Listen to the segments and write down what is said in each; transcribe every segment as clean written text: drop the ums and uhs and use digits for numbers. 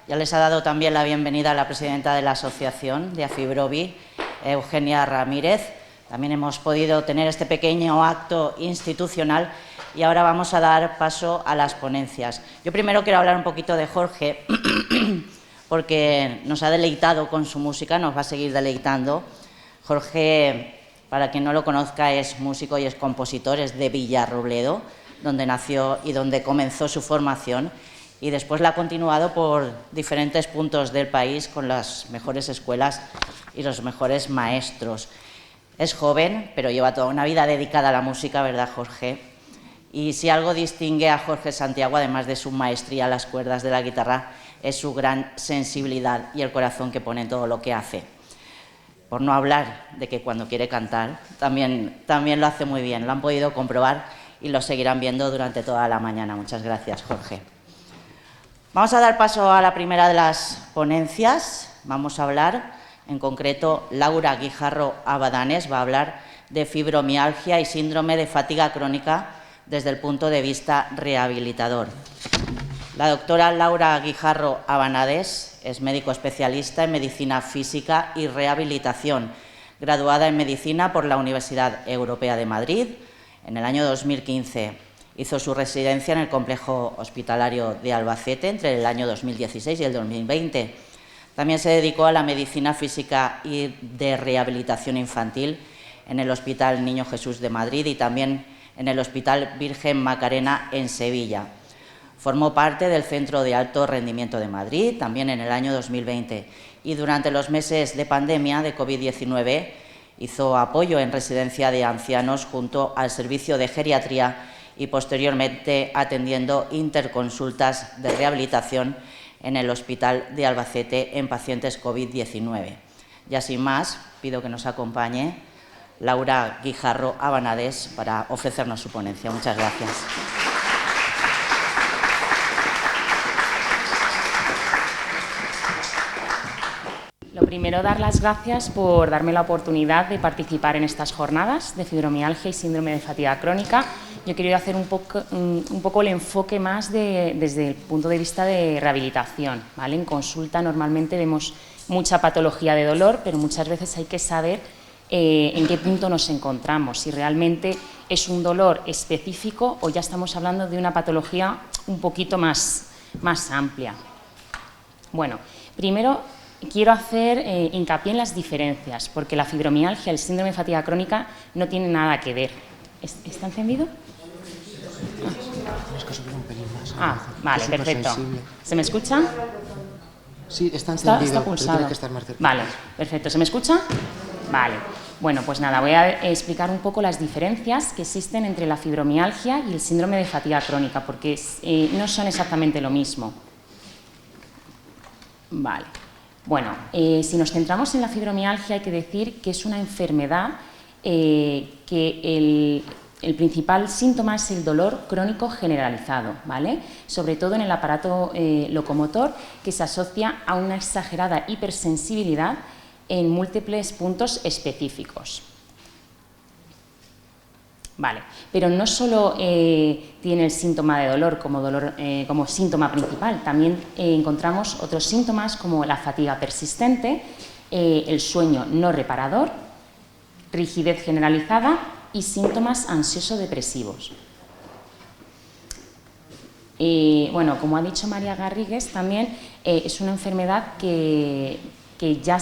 Ya les ha dado también la bienvenida a la presidenta de la asociación de Afibrobi, Eugenia Ramírez. También hemos podido tener este pequeño acto institucional y ahora vamos a dar paso a las ponencias. Yo primero quiero hablar un poquito de Jorge, porque nos ha deleitado con su música, nos va a seguir deleitando. Jorge, para quien no lo conozca, es músico y es compositor, es de Villarrobledo, donde nació y donde comenzó su formación, y después la ha continuado por diferentes puntos del país con las mejores escuelas y los mejores maestros. Es joven, pero lleva toda una vida dedicada a la música, ¿verdad, Jorge? Y si algo distingue a Jorge Santiago, además de su maestría a las cuerdas de la guitarra, es su gran sensibilidad y el corazón que pone en todo lo que hace. Por no hablar de que cuando quiere cantar, también lo hace muy bien. Lo han podido comprobar y lo seguirán viendo durante toda la mañana. Muchas gracias, Jorge. Vamos a dar paso a la primera de las ponencias. Vamos a hablar, en concreto, Laura Guijarro Abadanes va a hablar de fibromialgia y síndrome de fatiga crónica desde el punto de vista rehabilitador. La doctora Laura Guijarro Abadanes es médico especialista en medicina física y rehabilitación, graduada en medicina por la Universidad Europea de Madrid. En el año 2015 hizo su residencia en el complejo hospitalario de Albacete entre el año 2016 y el 2020. También se dedicó a la medicina física y de rehabilitación infantil en el Hospital Niño Jesús de Madrid y también en el Hospital Virgen Macarena en Sevilla. Formó parte del Centro de Alto Rendimiento de Madrid también en el año 2020 y durante los meses de pandemia de COVID-19 hizo apoyo en residencia de ancianos junto al servicio de geriatría y posteriormente atendiendo interconsultas de rehabilitación en el Hospital de Albacete en pacientes COVID-19. Ya sin más, pido que nos acompañe Laura Guijarro Abadanes para ofrecernos su ponencia. Muchas gracias. Lo primero, dar las gracias por darme la oportunidad de participar en estas jornadas de fibromialgia y síndrome de fatiga crónica. Yo he querido hacer un poco el enfoque más desde el punto de vista de rehabilitación, ¿vale? En consulta normalmente vemos mucha patología de dolor, pero muchas veces hay que saber en qué punto nos encontramos, si realmente es un dolor específico o ya estamos hablando de una patología un poquito más amplia. Bueno, primero quiero hacer hincapié en las diferencias, porque la fibromialgia, el síndrome de fatiga crónica, no tiene nada que ver. ¿Está encendido? Vale, perfecto. ¿Se me escucha? Sí, está encendido. Está pulsado. Tiene que estar más cerca. Vale, perfecto. ¿Se me escucha? Vale. Bueno, pues nada, voy a explicar un poco las diferencias que existen entre la fibromialgia y el síndrome de fatiga crónica, porque no son exactamente lo mismo. Vale. Bueno, si nos centramos en la fibromialgia hay que decir que es una enfermedad que el principal síntoma es el dolor crónico generalizado, ¿vale? Sobre todo en el aparato locomotor, que se asocia a una exagerada hipersensibilidad en múltiples puntos específicos. Vale, pero no solo tiene el síntoma de dolor como síntoma principal, también encontramos otros síntomas como la fatiga persistente, el sueño no reparador, rigidez generalizada y síntomas ansioso-depresivos. Bueno, como ha dicho María Garrigues, también es una enfermedad que ya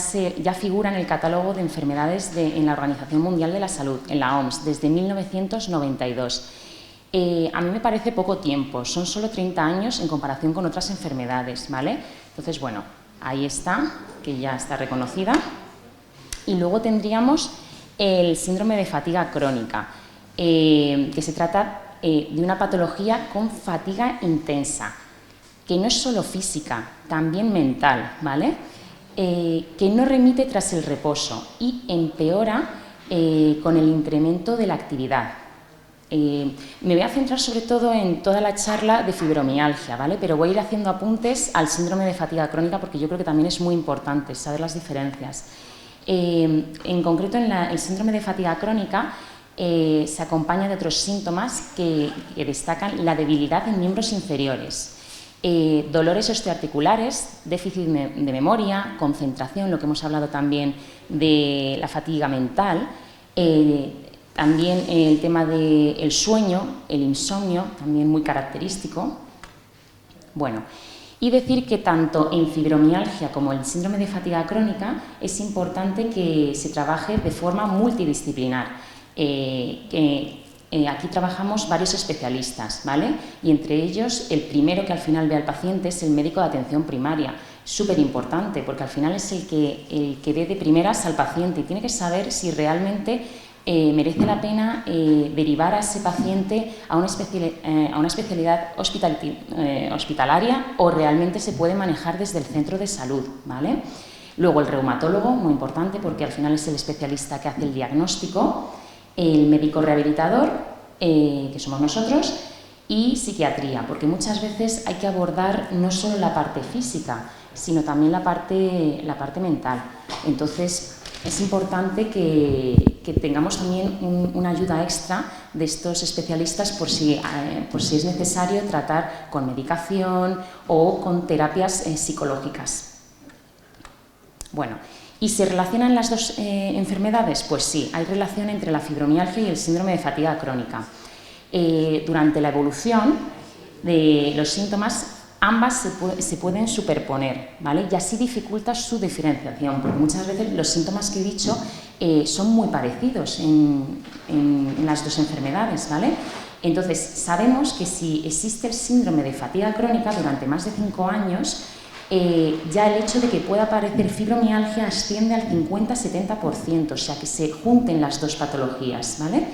figura en el catálogo de enfermedades en la Organización Mundial de la Salud, en la OMS, desde 1992. A mí me parece poco tiempo, son solo 30 años en comparación con otras enfermedades, ¿vale? Entonces, bueno, ahí está, que ya está reconocida. Y luego tendríamos el síndrome de fatiga crónica, que se trata de una patología con fatiga intensa, que no es solo física, también mental, ¿vale? Que no remite tras el reposo y empeora con el incremento de la actividad. Me voy a centrar sobre todo en toda la charla de fibromialgia, ¿vale? Pero voy a ir haciendo apuntes al síndrome de fatiga crónica porque yo creo que también es muy importante saber las diferencias. En concreto, en el síndrome de fatiga crónica se acompaña de otros síntomas que destacan la debilidad en miembros inferiores, Dolores osteoarticulares, déficit de memoria, concentración, lo que hemos hablado también de la fatiga mental, también el tema del sueño, el insomnio, también muy característico. Bueno, y decir que tanto en fibromialgia como en síndrome de fatiga crónica es importante que se trabaje de forma multidisciplinar. Aquí trabajamos varios especialistas, ¿vale? Y entre ellos, el primero que al final ve al paciente es el médico de atención primaria. Súper importante, porque al final es el que ve de primeras al paciente y tiene que saber si realmente merece la pena derivar a ese paciente a una especialidad hospitalaria o realmente se puede manejar desde el centro de salud, ¿vale? Luego el reumatólogo, muy importante, porque al final es el especialista que hace el diagnóstico. El médico rehabilitador, que somos nosotros, y psiquiatría, porque muchas veces hay que abordar no solo la parte física, sino también la parte mental. Entonces, es importante que tengamos también una ayuda extra de estos especialistas por si es necesario tratar con medicación o con terapias psicológicas. Bueno, ¿y se relacionan las dos enfermedades? Pues sí, hay relación entre la fibromialgia y el síndrome de fatiga crónica. Durante la evolución de los síntomas, ambas se pueden superponer, ¿vale? Y así dificulta su diferenciación, porque muchas veces los síntomas que he dicho son muy parecidos en las dos enfermedades, ¿vale? Entonces, sabemos que si existe el síndrome de fatiga crónica durante más de 5 años, ya el hecho de que pueda aparecer fibromialgia asciende al 50-70%, o sea que se junten las dos patologías, ¿vale?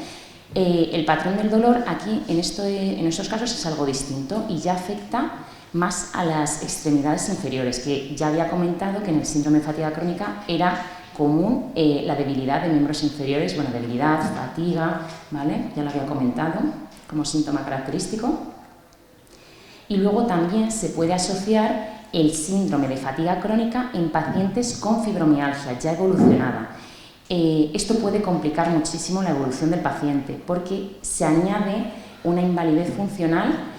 El patrón del dolor aquí en estos casos es algo distinto y ya afecta más a las extremidades inferiores, que ya había comentado que en el síndrome de fatiga crónica era común la debilidad de miembros inferiores, bueno, debilidad, fatiga, ¿vale? Ya lo había comentado como síntoma característico. Y luego también se puede asociar el síndrome de fatiga crónica en pacientes con fibromialgia ya evolucionada. Esto puede complicar muchísimo la evolución del paciente porque se añade una invalidez funcional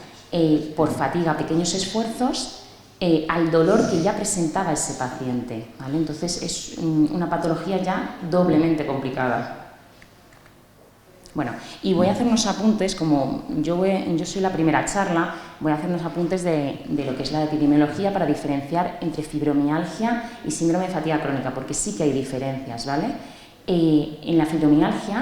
por fatiga, pequeños esfuerzos, al dolor que ya presentaba ese paciente, ¿vale? Entonces es una patología ya doblemente complicada. Bueno, y voy a hacer unos apuntes, como yo soy la primera charla, voy a hacer unos apuntes de lo que es la epidemiología para diferenciar entre fibromialgia y síndrome de fatiga crónica, porque sí que hay diferencias, ¿vale? En la fibromialgia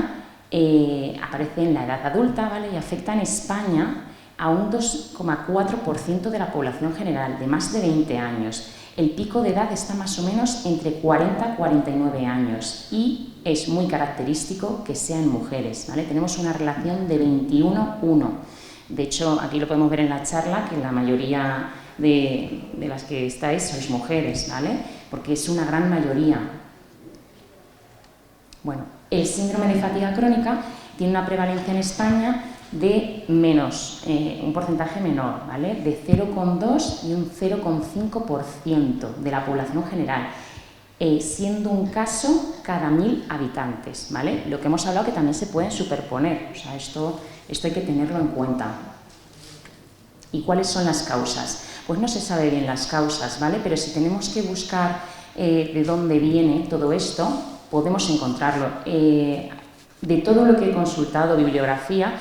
aparece en la edad adulta, ¿vale? Y afecta en España a un 2,4% de la población general, de más de 20 años. El pico de edad está más o menos entre 40 y 49 años y es muy característico que sea en mujeres, ¿vale? Tenemos una relación de 21-1. De hecho, aquí lo podemos ver en la charla, que la mayoría de las que estáis sois mujeres, ¿vale? Porque es una gran mayoría. Bueno, el síndrome de fatiga crónica tiene una prevalencia en España de menos, un porcentaje menor, ¿vale? De 0,2 y un 0,5% de la población general, siendo un caso cada 1000 habitantes, ¿vale? Lo que hemos hablado que también se pueden superponer, o sea, esto hay que tenerlo en cuenta. ¿Y cuáles son las causas? Pues no se sabe bien las causas, ¿vale? Pero si tenemos que buscar de dónde viene todo esto, podemos encontrarlo. De todo lo que he consultado, bibliografía,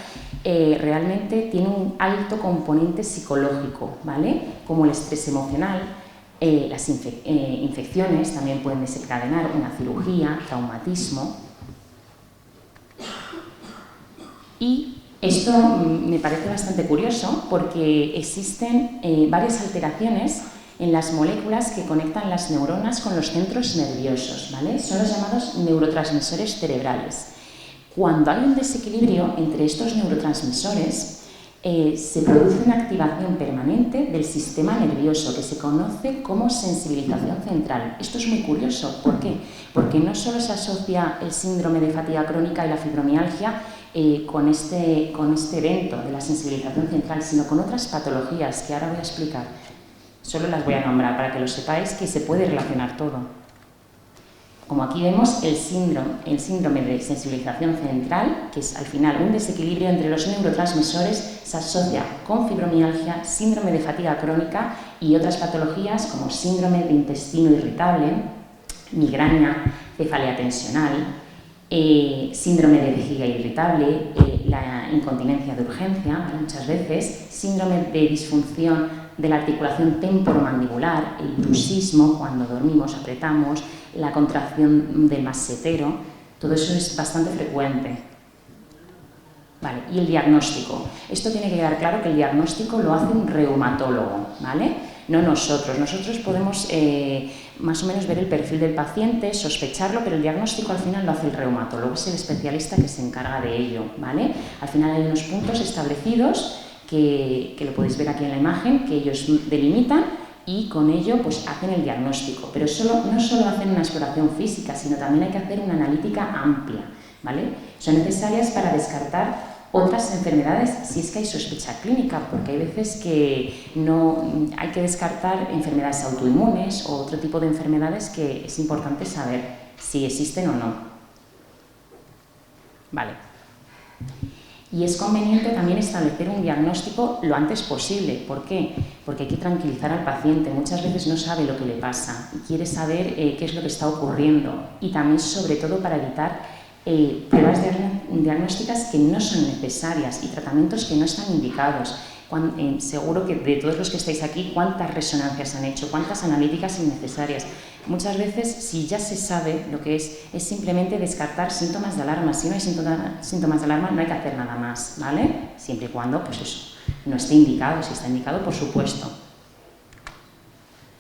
realmente tiene un alto componente psicológico, ¿vale? Como el estrés emocional, las infecciones también pueden desencadenar una cirugía, traumatismo. Y esto me parece bastante curioso porque existen varias alteraciones en las moléculas que conectan las neuronas con los centros nerviosos, ¿vale? Son los llamados neurotransmisores cerebrales. Cuando hay un desequilibrio entre estos neurotransmisores, se produce una activación permanente del sistema nervioso que se conoce como sensibilización central. Esto es muy curioso. ¿Por qué? Porque no solo se asocia el síndrome de fatiga crónica y la fibromialgia con este evento de la sensibilización central, sino con otras patologías que ahora voy a explicar. Solo las voy a nombrar para que lo sepáis, que se puede relacionar todo. como aquí vemos, el síndrome de sensibilización central, que es al final un desequilibrio entre los neurotransmisores, se asocia con fibromialgia, síndrome de fatiga crónica y otras patologías como síndrome de intestino irritable, migraña, cefalea tensional, síndrome de vejiga irritable, la incontinencia de urgencia, ¿vale? Muchas veces, síndrome de disfunción de la articulación temporomandibular, el bruxismo, cuando dormimos, apretamos, la contracción del massetero, todo eso es bastante frecuente. Vale, y el diagnóstico. Esto tiene que quedar claro que el diagnóstico lo hace un reumatólogo, ¿vale? No nosotros. Nosotros podemos más o menos ver el perfil del paciente, sospecharlo, pero el diagnóstico al final lo hace el reumatólogo, es el especialista que se encarga de ello, ¿vale? Al final hay unos puntos establecidos que lo podéis ver aquí en la imagen, que ellos delimitan y con ello pues hacen el diagnóstico, pero no solo hacen una exploración física, sino también hay que hacer una analítica amplia, ¿vale? Son necesarias para descartar otras enfermedades si es que hay sospecha clínica, porque hay veces que no hay que descartar enfermedades autoinmunes o otro tipo de enfermedades que es importante saber si existen o no. Vale. Y es conveniente también establecer un diagnóstico lo antes posible. ¿Por qué? Porque hay que tranquilizar al paciente. Muchas veces no sabe lo que le pasa y quiere saber qué es lo que está ocurriendo. Y también, sobre todo, para evitar pruebas diagnósticas que no son necesarias y tratamientos que no están indicados. Seguro que de todos los que estáis aquí, ¿cuántas resonancias han hecho? ¿Cuántas analíticas innecesarias? Muchas veces, si ya se sabe lo que es simplemente descartar síntomas de alarma. Si no hay síntomas de alarma, no hay que hacer nada más, ¿vale? Siempre y cuando, pues eso, no esté indicado. Si está indicado, por supuesto.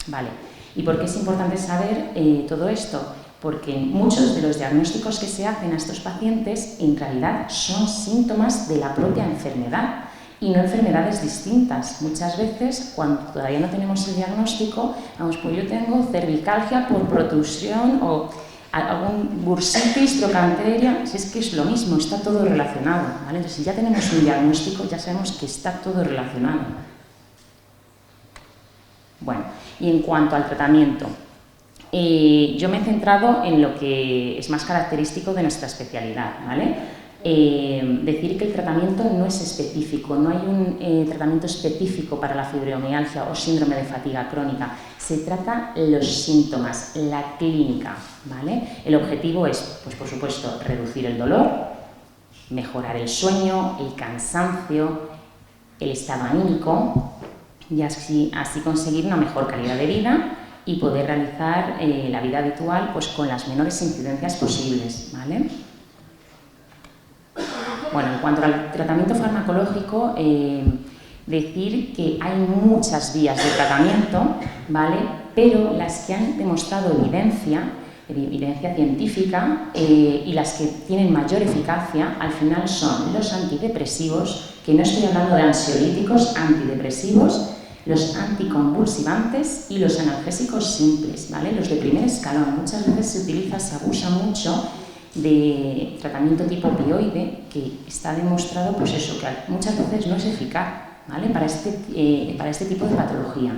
Vale. ¿Y por qué es importante saber todo esto? Porque muchos de los diagnósticos que se hacen a estos pacientes, en realidad, son síntomas de la propia enfermedad. Y no enfermedades distintas. Muchas veces, cuando todavía no tenemos el diagnóstico, vamos, pues yo tengo cervicalgia por protrusión o algún bursitis, trocanteria, si es que es lo mismo, está todo relacionado, ¿vale? Entonces, si ya tenemos un diagnóstico, ya sabemos que está todo relacionado. Bueno, y en cuanto al tratamiento, yo me he centrado en lo que es más característico de nuestra especialidad, ¿vale? Decir que el tratamiento no es específico, no hay un tratamiento específico para la fibromialgia o síndrome de fatiga crónica. Se trata los síntomas, la clínica, ¿vale? El objetivo es, pues por supuesto, reducir el dolor, mejorar el sueño, el cansancio, el estado anímico y así conseguir una mejor calidad de vida y poder realizar la vida habitual pues con las menores incidencias posibles, ¿vale? Bueno, en cuanto al tratamiento farmacológico, decir que hay muchas vías de tratamiento, ¿vale? Pero las que han demostrado evidencia científica y las que tienen mayor eficacia, al final son los antidepresivos, que no estoy hablando de ansiolíticos, antidepresivos, los anticonvulsivantes y los analgésicos simples, ¿vale? Los de primer escalón. Muchas veces se abusa mucho de tratamiento tipo opioide, que está demostrado, pues eso, que muchas veces no es eficaz, ¿vale? Para este tipo de patología.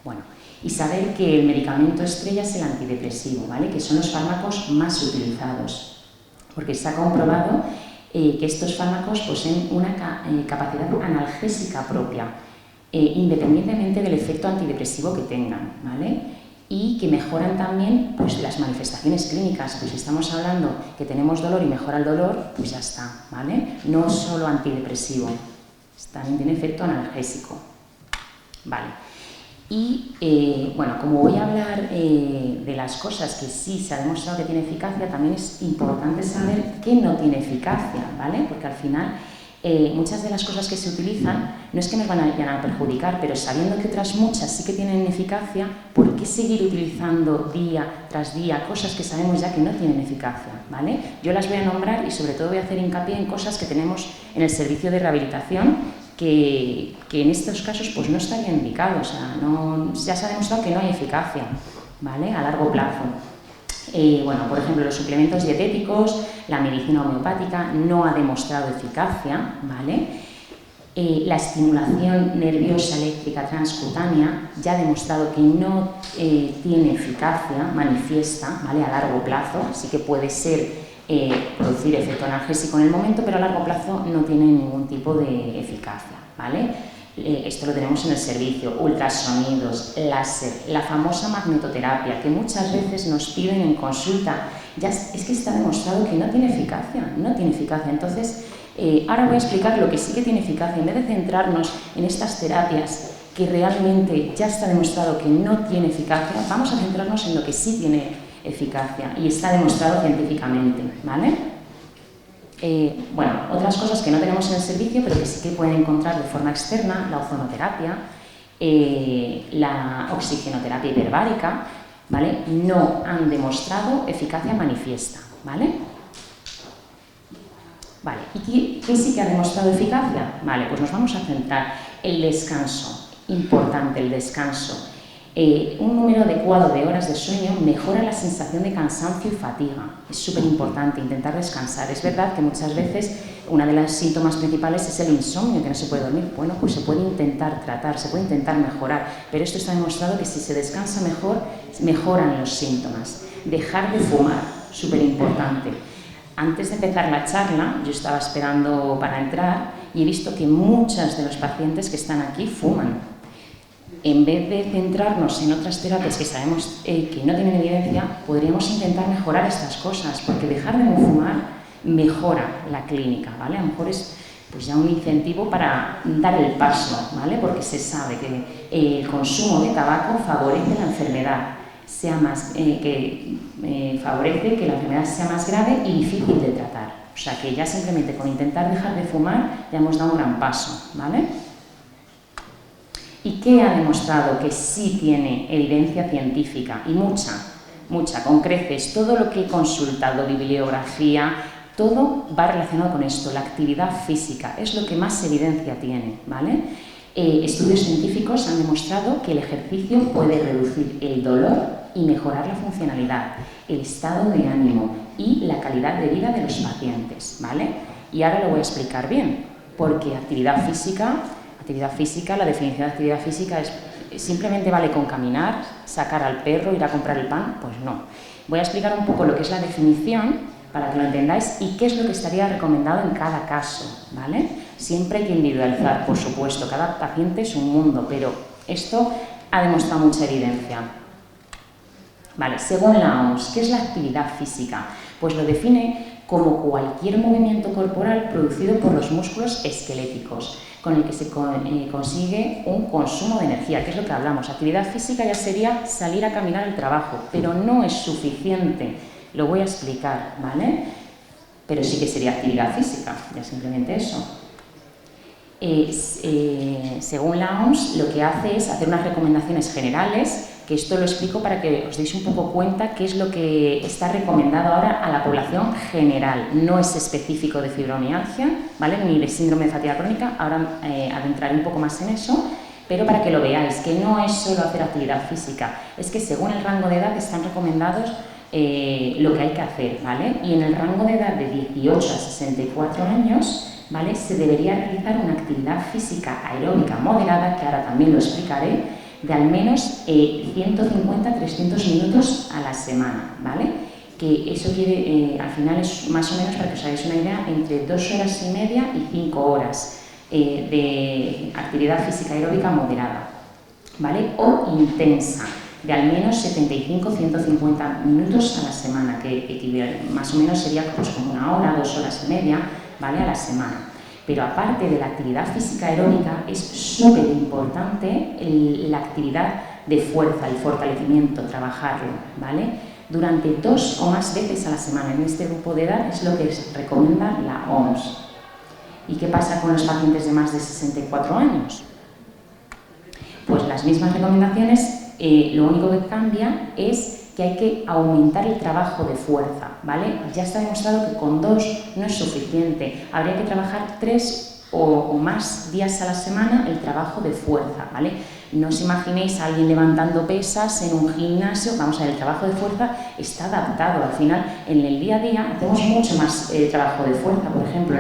Bueno, y saber que el medicamento estrella es el antidepresivo, ¿vale? Que son los fármacos más utilizados, porque se ha comprobado que estos fármacos poseen una capacidad analgésica propia, independientemente del efecto antidepresivo que tengan, ¿vale? Y que mejoran también pues, las manifestaciones clínicas. Pues si estamos hablando que tenemos dolor y mejora el dolor, pues ya está, ¿vale? No solo antidepresivo, también tiene efecto analgésico. Vale. Y bueno, como voy a hablar de las cosas que sí se ha demostrado que tiene eficacia, también es importante saber qué no tiene eficacia, ¿vale? Porque al final muchas de las cosas que se utilizan no es que nos vayan a perjudicar, pero sabiendo que otras muchas sí que tienen eficacia, ¿por qué seguir utilizando día tras día cosas que sabemos ya que no tienen eficacia? ¿Vale? Yo las voy a nombrar y sobre todo voy a hacer hincapié en cosas que tenemos en el servicio de rehabilitación que en estos casos pues no estarían indicados, o sea, ya se ha demostrado que no hay eficacia, ¿vale? A largo plazo. Bueno, por ejemplo, los suplementos dietéticos, la medicina homeopática no ha demostrado eficacia, ¿vale? La estimulación nerviosa eléctrica transcutánea ya ha demostrado que no tiene eficacia manifiesta, ¿vale?, a largo plazo. Sí que puede ser producir efecto analgésico en el momento, pero a largo plazo no tiene ningún tipo de eficacia, ¿vale? Esto lo tenemos en el servicio, ultrasonidos, láser, la famosa magnetoterapia, que muchas veces nos piden en consulta. Ya es que está demostrado que no tiene eficacia, Entonces, ahora voy a explicar lo que sí que tiene eficacia. En vez de centrarnos en estas terapias que realmente ya está demostrado que no tiene eficacia, vamos a centrarnos en lo que sí tiene eficacia y está demostrado científicamente, ¿vale? Bueno, otras cosas que no tenemos en el servicio, pero que sí que pueden encontrar de forma externa: la ozonoterapia, la oxigenoterapia hiperbárica, ¿vale? No han demostrado eficacia manifiesta, ¿vale? Vale, ¿y qué sí que ha demostrado eficacia? Vale, pues nos vamos a centrar en el descanso. Importante el descanso. Un número adecuado de horas de sueño mejora la sensación de cansancio y fatiga. Es súper importante intentar descansar. Es verdad que muchas veces uno de los síntomas principales es el insomnio, que no se puede dormir. Bueno, pues se puede intentar tratar, se puede intentar mejorar, pero esto está demostrado que si se descansa mejor, mejoran los síntomas. Dejar de fumar, súper importante. Antes de empezar la charla, yo estaba esperando para entrar y he visto que muchos de los pacientes que están aquí fuman. En vez de centrarnos en otras terapias que sabemos que no tienen evidencia, podríamos intentar mejorar estas cosas, porque dejar de fumar mejora la clínica, ¿vale? A lo mejor es pues ya un incentivo para dar el paso, ¿vale? Porque se sabe que el consumo de tabaco favorece la enfermedad, favorece que la enfermedad sea más grave y difícil de tratar. O sea que ya simplemente con intentar dejar de fumar ya hemos dado un gran paso, ¿vale? ¿Y qué ha demostrado que sí tiene evidencia científica? Y mucha, con creces. Todo lo que he consultado, bibliografía, todo va relacionado con esto. La actividad física es lo que más evidencia tiene, ¿vale? Estudios científicos han demostrado que el ejercicio puede reducir el dolor y mejorar la funcionalidad, el estado de ánimo y la calidad de vida de los pacientes, ¿vale? Y ahora lo voy a explicar bien, porque actividad física, la definición de actividad física es simplemente vale con caminar, sacar al perro, ir a comprar el pan. Pues no. Voy a explicar un poco lo que es la definición para que lo entendáis y qué es lo que estaría recomendado en cada caso, ¿vale? Siempre hay que individualizar, por supuesto, cada paciente es un mundo, pero esto ha demostrado mucha evidencia. Vale, según la OMS, ¿qué es la actividad física? Pues lo define como cualquier movimiento corporal producido por los músculos esqueléticos, con el que se consigue un consumo de energía, que es lo que hablamos. Actividad física ya sería salir a caminar al trabajo, pero no es suficiente. Lo voy a explicar, ¿vale? Pero sí que sería actividad física, ya simplemente eso. Según la OMS, lo que hace es hacer unas recomendaciones generales, que esto lo explico para que os deis un poco cuenta qué es lo que está recomendado ahora a la población general. No es específico de fibromialgia, ¿vale?, ni de síndrome de fatiga crónica. Ahora adentraré un poco más en eso, pero para que lo veáis, que no es solo hacer actividad física, es que según el rango de edad están recomendados lo que hay que hacer, ¿vale? Y en el rango de edad de 18 a 64 años, ¿vale?, se debería realizar una actividad física aeróbica moderada, que ahora también lo explicaré, de al menos 150-300 minutos a la semana, ¿vale? Que eso quiere, al final es más o menos, para que os hagáis una idea, entre 2 horas y media y 5 horas de actividad física aeróbica moderada, ¿vale? O intensa, de al menos 75-150 minutos a la semana, que más o menos sería pues como 1 hora, 2 horas y media, ¿vale?, a la semana. Pero aparte de la actividad física aeróbica, es súper importante la actividad de fuerza, el fortalecimiento, trabajarlo, ¿vale?, durante 2 o más veces a la semana. En este grupo de edad es lo que recomienda la OMS. ¿Y qué pasa con los pacientes de más de 64 años? Pues las mismas recomendaciones, lo único que cambia es que hay que aumentar el trabajo de fuerza, ¿vale? Ya está demostrado que con 2 no es suficiente, habría que trabajar 3 o más días a la semana el trabajo de fuerza, ¿vale? No os imaginéis a alguien levantando pesas en un gimnasio. Vamos a ver, el trabajo de fuerza está adaptado. Al final, en el día a día hacemos mucho más trabajo de fuerza. Por ejemplo,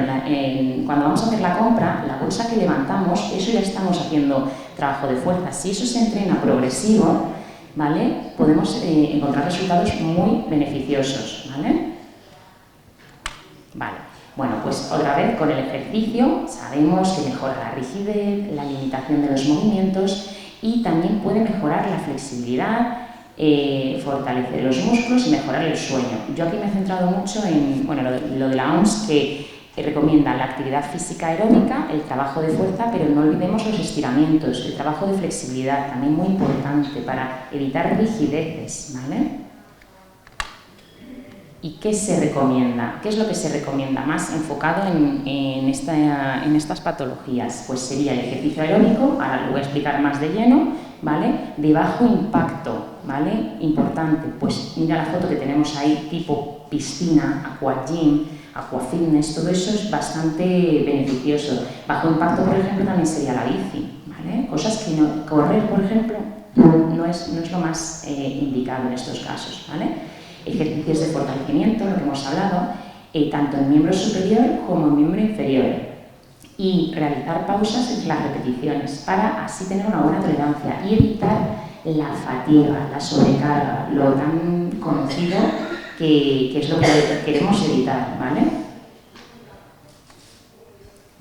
cuando vamos a hacer la compra, la bolsa que levantamos, eso ya estamos haciendo trabajo de fuerza. Si eso se entrena progresivo, ¿vale?, podemos encontrar resultados muy beneficiosos, ¿vale? Vale. Bueno, pues otra vez con el ejercicio sabemos que mejora la rigidez, la limitación de los movimientos y también puede mejorar la flexibilidad, fortalecer los músculos y mejorar el sueño. Yo aquí me he centrado mucho en lo de la OMS, que recomienda la actividad física aeróbica, el trabajo de fuerza, pero no olvidemos los estiramientos, el trabajo de flexibilidad, también muy importante para evitar rigideces, ¿vale? ¿Y qué se recomienda? ¿Qué es lo que se recomienda más enfocado en estas patologías? Pues sería el ejercicio aeróbico, ahora lo voy a explicar más de lleno, ¿vale? De bajo impacto, ¿vale? Importante, pues mira la foto que tenemos ahí, tipo piscina, aquagym, aquafitness, todo eso es bastante beneficioso. Bajo impacto, por ejemplo, también sería la bici, ¿vale? Cosas que correr, por ejemplo, no es lo más indicado en estos casos, ¿vale? Ejercicios de fortalecimiento, lo que hemos hablado, tanto en miembro superior como en miembro inferior. Y realizar pausas entre las repeticiones para así tener una buena tolerancia y evitar la fatiga, la sobrecarga, lo tan conocido que es lo que queremos evitar, ¿vale?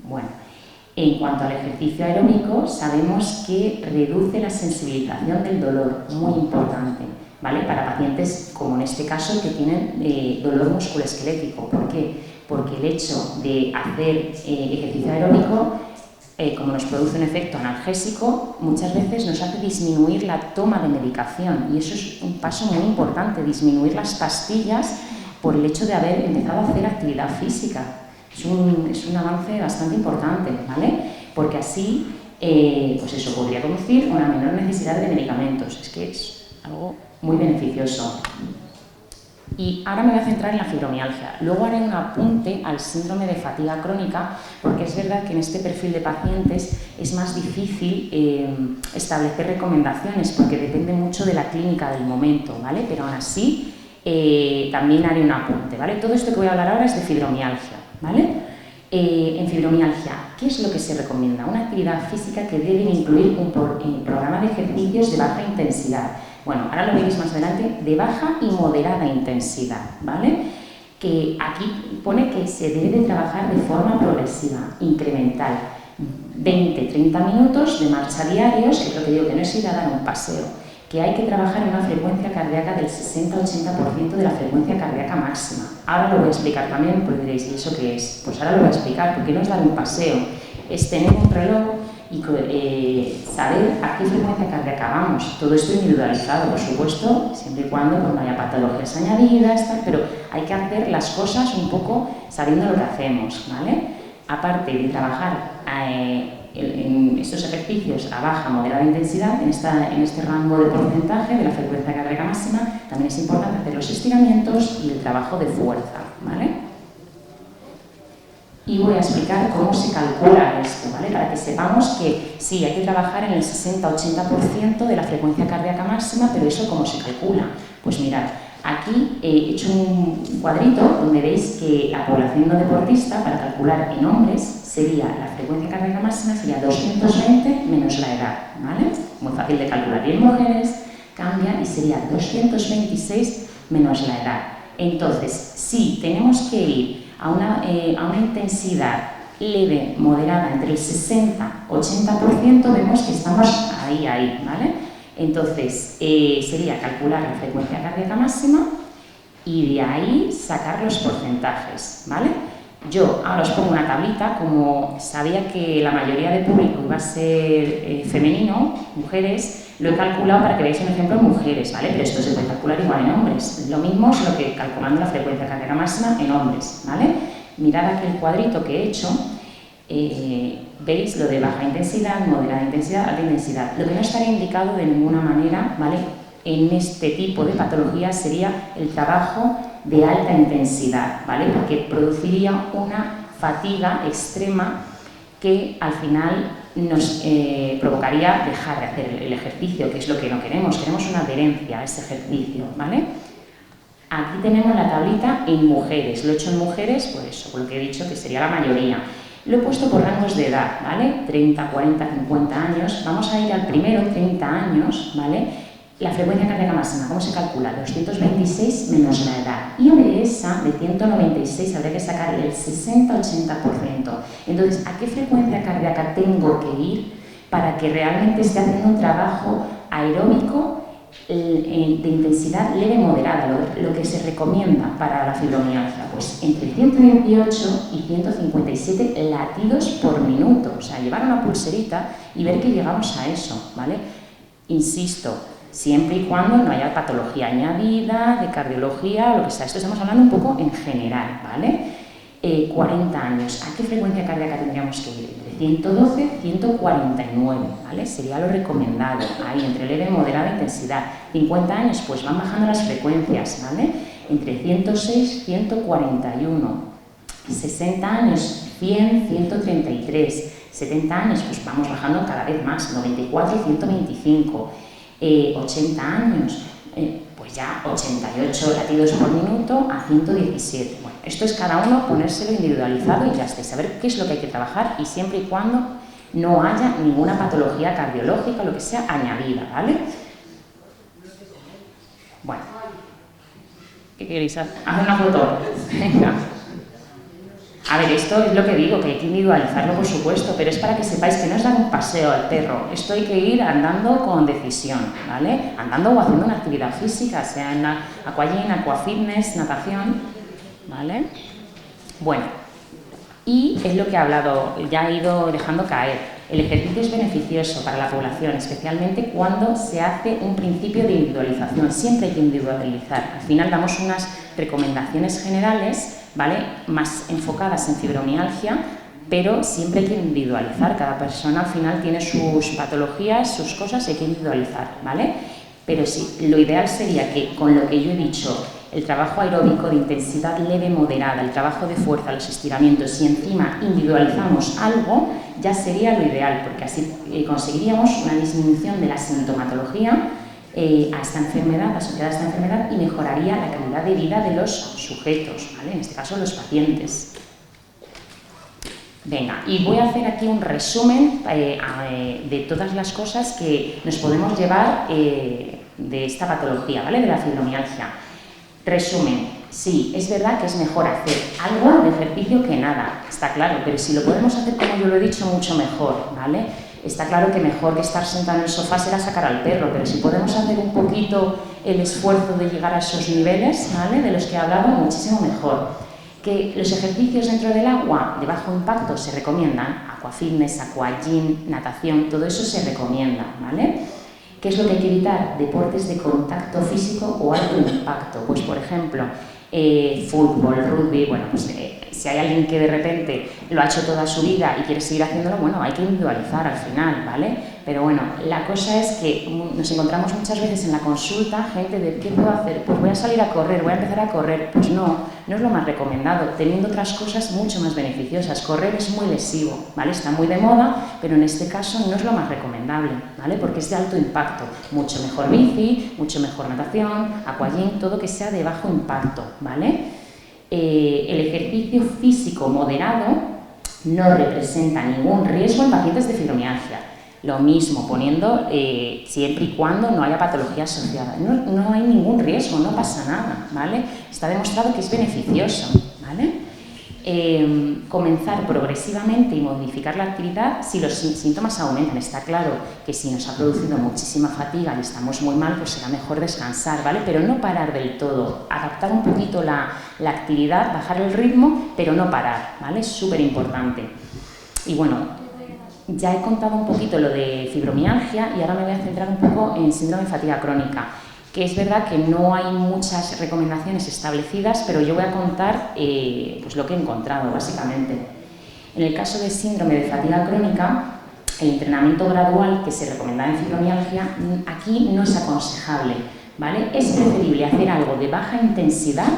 Bueno, en cuanto al ejercicio aeróbico, sabemos que reduce la sensibilización del dolor, muy importante, ¿vale? Para pacientes, como en este caso, que tienen dolor musculoesquelético. ¿Por qué? Porque el hecho de hacer ejercicio aeróbico, como nos produce un efecto analgésico, muchas veces nos hace disminuir la toma de medicación, y eso es un paso muy importante, disminuir las pastillas por el hecho de haber empezado a hacer actividad física. Es un avance bastante importante, ¿vale? Porque así, pues eso podría conducir a una menor necesidad de medicamentos. Es que es algo muy beneficioso. Y ahora me voy a centrar en la fibromialgia. Luego haré un apunte al síndrome de fatiga crónica, porque es verdad que en este perfil de pacientes es más difícil establecer recomendaciones, porque depende mucho de la clínica del momento, ¿vale? Pero aún así también haré un apunte, ¿vale? Todo esto que voy a hablar ahora es de fibromialgia, ¿vale? En fibromialgia, ¿qué es lo que se recomienda? Una actividad física que debe incluir un programa de ejercicios de baja intensidad. Bueno, ahora lo veréis más adelante, de baja y moderada intensidad, ¿vale? Que aquí pone que se debe de trabajar de forma progresiva, incremental, 20-30 minutos de marcha diarios, que es lo que digo, que no es ir a dar un paseo, que hay que trabajar en una frecuencia cardíaca del 60-80% de la frecuencia cardíaca máxima. Ahora lo voy a explicar también, porque diréis, ¿y eso qué es? Pues ahora lo voy a explicar, porque no es dar un paseo, es tener un reloj y saber a qué frecuencia cardíaca vamos. Todo esto individualizado, por supuesto, siempre y cuando pues, no haya patologías añadidas, tal, pero hay que hacer las cosas un poco sabiendo lo que hacemos, ¿vale? Aparte de trabajar en estos ejercicios a baja, moderada intensidad, en este rango de porcentaje de la frecuencia cardíaca máxima, también es importante hacer los estiramientos y el trabajo de fuerza, ¿vale? Y voy a explicar cómo se calcula esto, ¿vale? Para que sepamos que sí, hay que trabajar en el 60-80% de la frecuencia cardíaca máxima, pero ¿eso cómo se calcula? Pues mirad, aquí he hecho un cuadrito donde veis que la población no deportista, para calcular en hombres, sería la frecuencia cardíaca máxima sería 220 menos la edad, ¿vale? Muy fácil de calcular. Y en mujeres cambia y sería 226 menos la edad. Entonces, si tenemos que ir a una intensidad leve, moderada, entre el 60-80%, vemos que estamos ahí, ¿vale? Entonces, sería calcular la frecuencia cardíaca máxima y de ahí sacar los porcentajes, ¿vale? Yo ahora os pongo una tablita, como sabía que la mayoría de público iba a ser femenino, mujeres, lo he calculado para que veáis un ejemplo en mujeres, ¿vale? Pero esto se puede calcular igual en hombres. Lo mismo es lo que calculando la frecuencia cardíaca máxima en hombres, ¿vale? Mirad aquí el cuadrito que he hecho, veis lo de baja intensidad, moderada intensidad, alta intensidad. Lo que no estaría indicado de ninguna manera, ¿vale? En este tipo de patologías sería el trabajo de alta intensidad, ¿vale? Porque produciría una fatiga extrema que al final nos provocaría dejar de hacer el ejercicio, que es lo que no queremos. Queremos una adherencia a ese ejercicio, ¿vale? Aquí tenemos la tablita en mujeres. Lo he hecho en mujeres, por eso, por lo que he dicho, que sería la mayoría. Lo he puesto por rangos de edad, ¿vale? 30, 40, 50 años. Vamos a ir al primero, 30 años, ¿vale? La frecuencia cardíaca máxima, ¿cómo se calcula? 226 menos la edad. Y de esa, de 196, habría que sacar el 60-80%. Entonces, ¿a qué frecuencia cardíaca tengo que ir para que realmente esté haciendo un trabajo aeróbico de intensidad leve moderada, lo que se recomienda para la fibromialgia? Pues entre 118 y 157 latidos por minuto. O sea, llevar una pulserita y ver que llegamos a eso, ¿vale? Insisto, siempre y cuando no haya patología añadida, de cardiología, lo que sea. Esto estamos hablando un poco en general, ¿vale? 40 años, ¿a qué frecuencia cardíaca tendríamos que ir? Entre 112 y 149, ¿vale? Sería lo recomendado, ahí, entre leve y moderada intensidad. 50 años, pues van bajando las frecuencias, ¿vale? Entre 106 y 141. 60 años, 100, 133. 70 años, pues vamos bajando cada vez más, 94 y 125. 80 años, pues ya 88 latidos por minuto a 117. Bueno, esto es cada uno ponérselo individualizado y ya está, saber qué es lo que hay que trabajar y siempre y cuando no haya ninguna patología cardiológica, lo que sea, añadida, ¿vale? Bueno, ¿qué queréis hacer? Haz una foto. Venga. A ver, esto es lo que digo, que hay que individualizarlo, por supuesto, pero es para que sepáis que no es dar un paseo al perro. Esto hay que ir andando con decisión, ¿vale? Andando o haciendo una actividad física, sea en aquagym, aquafitness, natación, ¿vale? Bueno, y es lo que he hablado, ya he ido dejando caer. El ejercicio es beneficioso para la población, especialmente cuando se hace un principio de individualización. Siempre hay que individualizar. Al final damos unas recomendaciones generales, ¿vale?, más enfocadas en fibromialgia, pero siempre hay que individualizar. Cada persona al final tiene sus patologías, sus cosas, y hay que individualizar, ¿vale? Pero sí, lo ideal sería que con lo que yo he dicho, el trabajo aeróbico de intensidad leve moderada, el trabajo de fuerza, los estiramientos, y encima individualizamos algo, ya sería lo ideal, porque así conseguiríamos una disminución de la sintomatología a esta enfermedad, asociada a esta enfermedad, y mejoraría la calidad de vida de los sujetos, ¿vale? En este caso los pacientes. Venga, y voy a hacer aquí un resumen de todas las cosas que nos podemos llevar de esta patología, ¿vale?, de la fibromialgia. Resumen, sí, es verdad que es mejor hacer algo de ejercicio que nada, está claro, pero si lo podemos hacer como yo lo he dicho, mucho mejor, ¿vale? Está claro que mejor que estar sentado en el sofá será sacar al perro, pero si podemos hacer un poquito el esfuerzo de llegar a esos niveles, ¿vale?, de los que he hablado, muchísimo mejor. Que los ejercicios dentro del agua de bajo impacto se recomiendan, aquafitness, aquagym, natación, todo eso se recomienda, ¿vale? ¿Qué es lo que hay que evitar? Deportes de contacto físico o alto impacto. Pues, por ejemplo, fútbol, rugby, bueno, pues si hay alguien que de repente lo ha hecho toda su vida y quiere seguir haciéndolo, bueno, hay que individualizar al final, ¿vale? Pero bueno, la cosa es que nos encontramos muchas veces en la consulta gente de ¿qué puedo hacer? Pues voy a salir a correr, voy a empezar a correr. Pues no, no es lo más recomendado, teniendo otras cosas mucho más beneficiosas. Correr es muy lesivo, ¿vale? Está muy de moda, pero en este caso no es lo más recomendable, ¿vale? Porque es de alto impacto. Mucho mejor bici, mucho mejor natación, aquagym, todo que sea de bajo impacto, ¿vale? El ejercicio físico moderado no representa ningún riesgo en pacientes de fibromialgia. Lo mismo, poniendo siempre y cuando no haya patología asociada. No hay ningún riesgo, no pasa nada, ¿vale? Está demostrado que es beneficioso, ¿vale? Comenzar progresivamente y modificar la actividad si los síntomas aumentan. Está claro que si nos ha producido muchísima fatiga y estamos muy mal, pues será mejor descansar, ¿vale? Pero no parar del todo, adaptar un poquito la actividad, bajar el ritmo, pero no parar, ¿vale? Es súper importante. Y bueno, ya he contado un poquito lo de fibromialgia y ahora me voy a centrar un poco en síndrome de fatiga crónica, que es verdad que no hay muchas recomendaciones establecidas, pero yo voy a contar pues lo que he encontrado, básicamente. En el caso de síndrome de fatiga crónica, el entrenamiento gradual que se recomienda en fibromialgia aquí no es aconsejable, ¿vale? Es preferible hacer algo de baja intensidad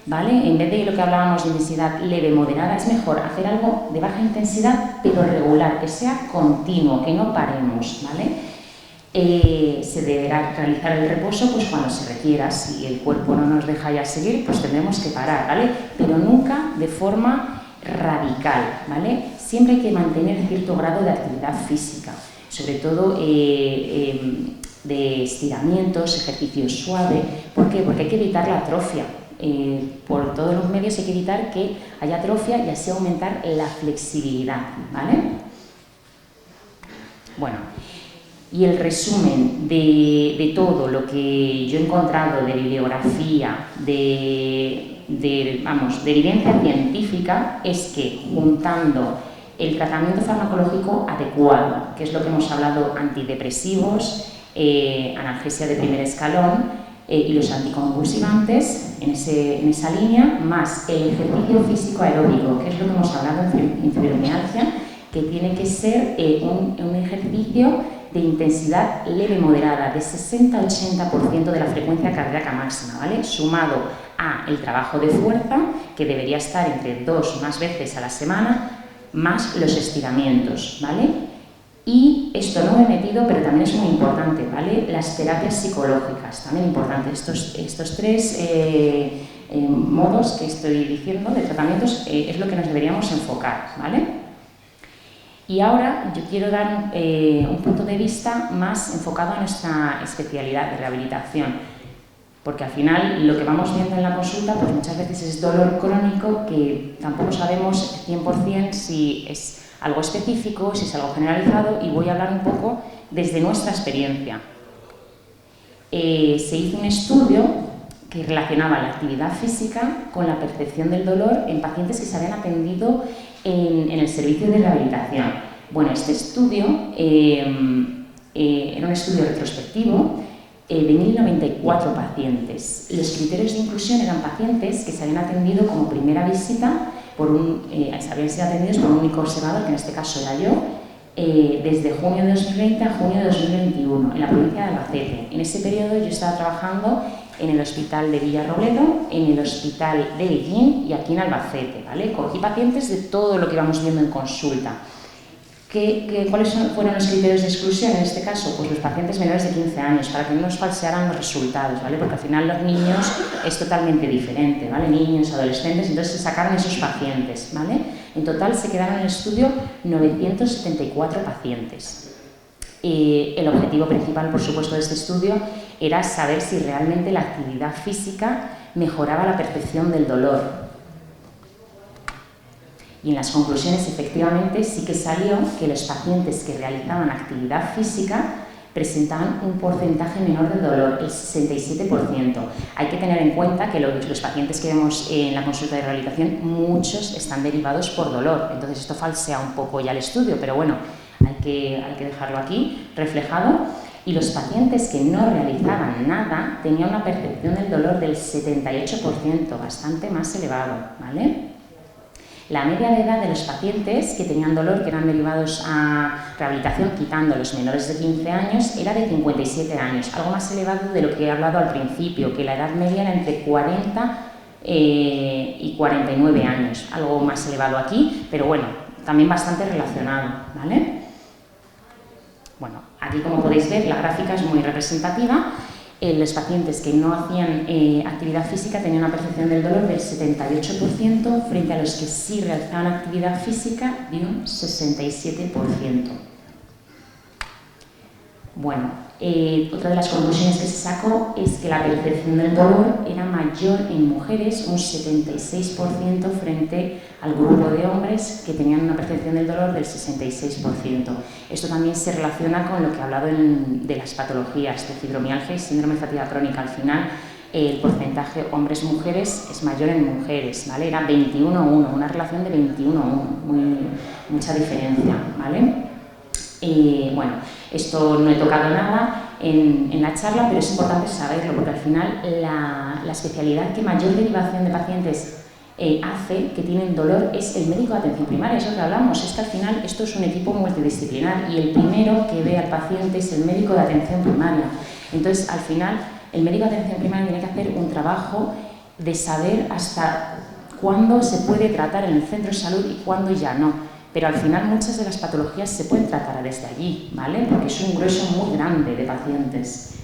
¿vale? En vez de lo que hablábamos de intensidad leve, moderada, es mejor hacer algo de baja intensidad, pero regular, que sea continuo, que no paremos, ¿vale? Se deberá realizar el reposo pues cuando se requiera. Si el cuerpo no nos deja ya seguir, pues tendremos que parar, ¿vale? Pero nunca de forma radical, ¿vale? Siempre hay que mantener cierto grado de actividad física, sobre todo de estiramientos, ejercicio suave. ¿Por qué? Porque hay que evitar la atrofia. Por todos los medios hay que evitar que haya atrofia y así aumentar la flexibilidad, ¿vale? Bueno, y el resumen de todo lo que yo he encontrado de bibliografía, de evidencia científica, es que juntando el tratamiento farmacológico adecuado, que es lo que hemos hablado, antidepresivos, analgesia de primer escalón y los anticonvulsivantes en esa línea, más el ejercicio físico aeróbico, que es lo que hemos hablado en fibromialgia, que tiene que ser un ejercicio de intensidad leve moderada, de 60-80% de la frecuencia cardíaca máxima, ¿vale? Sumado a el trabajo de fuerza, que debería estar entre 2 más veces a la semana, más los estiramientos, ¿vale? Y esto no me he metido, pero también es muy importante, ¿vale? Las terapias psicológicas, también importantes. Estos 3 modos que estoy diciendo de tratamientos es lo que nos deberíamos enfocar, ¿vale? Y ahora yo quiero dar un punto de vista más enfocado a nuestra especialidad de rehabilitación, porque al final lo que vamos viendo en la consulta pues muchas veces es dolor crónico que tampoco sabemos 100% si es algo específico, si es algo generalizado, y voy a hablar un poco desde nuestra experiencia. Se hizo un estudio que relacionaba la actividad física con la percepción del dolor en pacientes que se habían atendido en el servicio de rehabilitación. Bueno, este estudio era un estudio retrospectivo de 1.094 pacientes. Los criterios de inclusión eran pacientes que se habían atendido como primera visita habían sido atendidos por un único observador, que en este caso era yo, desde junio de 2020 a junio de 2021, en la provincia de Albacete. En ese periodo yo estaba trabajando en el hospital de Villarrobledo, en el hospital de Beijing y aquí en Albacete, ¿vale? Cogí pacientes de todo lo que íbamos viendo en consulta. ¿Cuáles fueron los criterios de exclusión en este caso? Pues los pacientes menores de 15 años, para que no nos falsearan los resultados, ¿vale? Porque al final los niños es totalmente diferente, ¿vale? Niños, adolescentes, entonces se sacaron esos pacientes, ¿vale? En total se quedaron en el estudio 974 pacientes. El objetivo principal, por supuesto, de este estudio era saber si realmente la actividad física mejoraba la percepción del dolor. Y en las conclusiones, efectivamente, sí que salió que los pacientes que realizaban actividad física presentaban un porcentaje menor de dolor, el 67%. Hay que tener en cuenta que los pacientes que vemos en la consulta de rehabilitación, muchos están derivados por dolor. Entonces, esto falsea un poco ya el estudio, pero bueno, hay que dejarlo aquí reflejado. Y los pacientes que no realizaban nada tenían una percepción del dolor del 78%, bastante más elevado, ¿vale? La media de edad de los pacientes que tenían dolor, que eran derivados a rehabilitación, quitando los menores de 15 años, era de 57 años, algo más elevado de lo que he hablado al principio, que la edad media era entre 40 y 49 años, algo más elevado aquí, pero bueno, también bastante relacionado, ¿vale? Bueno, aquí como podéis ver, la gráfica es muy representativa. Los pacientes que no hacían actividad física tenían una percepción del dolor del 78% frente a los que sí realizaban actividad física de un 67%. Bueno, otra de las conclusiones que se sacó es que la percepción del dolor era mayor en mujeres, un 76% frente al grupo de hombres que tenían una percepción del dolor del 66%. Esto también se relaciona con lo que he hablado de las patologías de fibromialgia y síndrome de fatiga crónica. Al final, el porcentaje hombres-mujeres es mayor en mujeres, ¿vale? Era 21-1, una relación de 21-1, mucha diferencia, ¿vale? Bueno, esto no he tocado nada en la charla, pero es importante saberlo, porque al final la especialidad que mayor derivación de pacientes hace que tienen dolor es el médico de atención primaria. Eso que hablamos, es que al final esto es un equipo multidisciplinar y el primero que ve al paciente es el médico de atención primaria. Entonces, al final, el médico de atención primaria tiene que hacer un trabajo de saber hasta cuándo se puede tratar en el centro de salud y cuándo ya no. Pero al final muchas de las patologías se pueden tratar desde allí, ¿vale? Porque es un grueso muy grande de pacientes.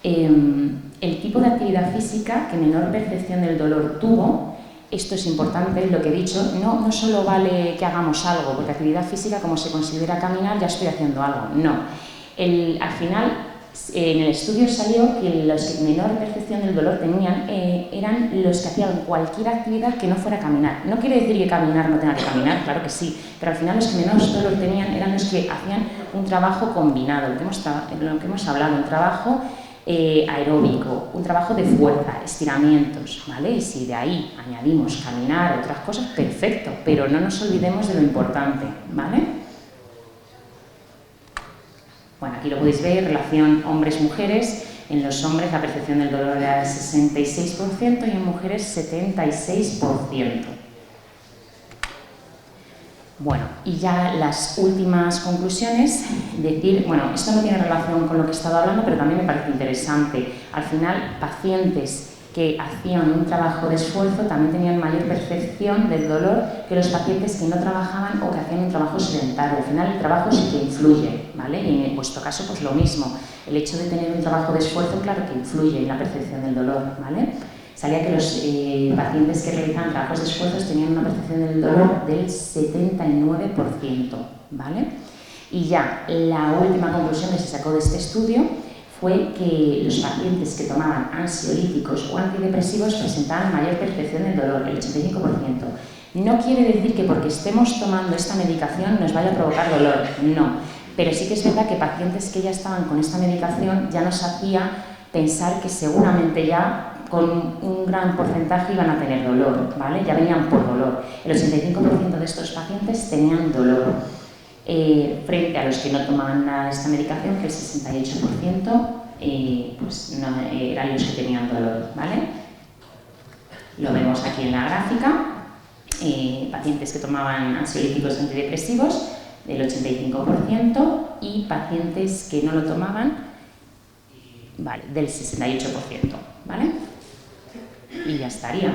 El tipo de actividad física que menor percepción del dolor tuvo, esto es importante, lo que he dicho, no solo vale que hagamos algo, porque actividad física, como se considera caminar, ya estoy haciendo algo, no. Al final, en el estudio salió que los que menor percepción del dolor tenían eran los que hacían cualquier actividad que no fuera caminar. No quiere decir que caminar no tenga que caminar, claro que sí, pero al final los que menor dolor tenían eran los que hacían un trabajo combinado, lo que hemos hablado, un trabajo aeróbico, un trabajo de fuerza, estiramientos, ¿vale? Y si de ahí añadimos caminar, otras cosas, perfecto, pero no nos olvidemos de lo importante, ¿vale? Bueno, aquí lo podéis ver, relación hombres-mujeres. En los hombres la percepción del dolor era del 66% y en mujeres 76%. Bueno, y ya las últimas conclusiones, decir, bueno, esto no tiene relación con lo que he estado hablando, pero también me parece interesante. Al final, pacientes que hacían un trabajo de esfuerzo también tenían mayor percepción del dolor que los pacientes que no trabajaban o que hacían un trabajo sedentario. Al final, el trabajo sí que influye, ¿vale? Y en vuestro caso, pues lo mismo. El hecho de tener un trabajo de esfuerzo, claro que influye en la percepción del dolor, ¿vale? Salía que los pacientes que realizaban trabajos de esfuerzos tenían una percepción del dolor del 79%, ¿vale? Y ya la última conclusión que se sacó de este estudio fue que los pacientes que tomaban ansiolíticos o antidepresivos presentaban mayor percepción del dolor, el 85%. No quiere decir que porque estemos tomando esta medicación nos vaya a provocar dolor, no. Pero sí que es verdad que pacientes que ya estaban con esta medicación ya nos hacía pensar que seguramente ya con un gran porcentaje iban a tener dolor, ¿vale? Ya venían por dolor. El 85% de estos pacientes tenían dolor, frente a los que no tomaban nada de esta medicación, que el 68% pues no, eran los que tenían dolor, ¿vale? Lo vemos aquí en la gráfica. Pacientes que tomaban ansiolíticos antidepresivos, del 85%, y pacientes que no lo tomaban, vale, del 68%, ¿vale? Y ya estaría.